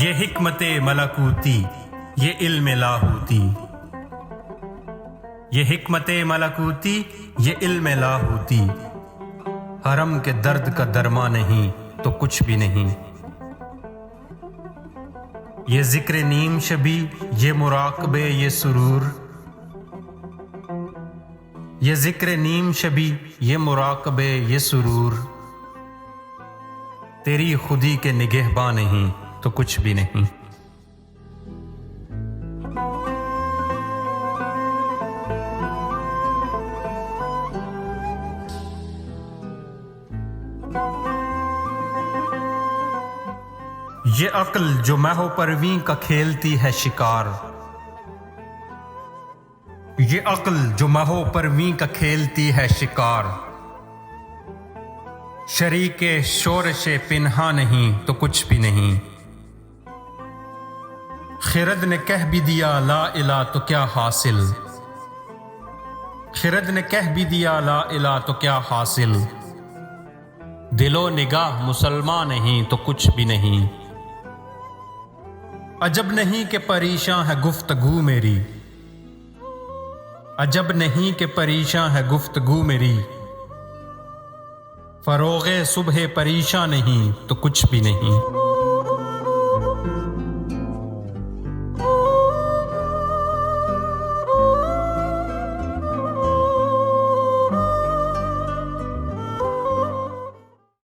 ये हिकमते मलकूती, ये इल्म लाहूती। ये हिकमते मलकूती, ये इल्म लाहूती। हरम के दर्द का दरमा नहीं तो कुछ भी नहीं। ये जिक्र नीम शबी, ये मुराकबे, ये सुरूर। ये जिक्र नीम शबी, ये मुराकबे, ये सुरूर। तेरी खुदी के निगहबा नहीं तो कुछ भी नहीं। ये अक्ल जो महो परवीं का खेलती है शिकार। ये अक्ल जो महो परवीं का खेलती है शिकार। शरीके शोरशे पिन्हा नहीं तो कुछ भी नहीं। खिरद ने कह भी दिया ला इला तो क्या हासिल। खिरद ने कह भी दिया ला इला तो क्या हासिल। दिलो निगाह मुसलमान नहीं तो कुछ भी नहीं। अजब नहीं कि परेशान है गुफ्तगू मेरी। अजब नहीं कि परेशान है गुफ्तगू मेरी। फरोगे सुबह परेशान नहीं तो कुछ भी नहीं।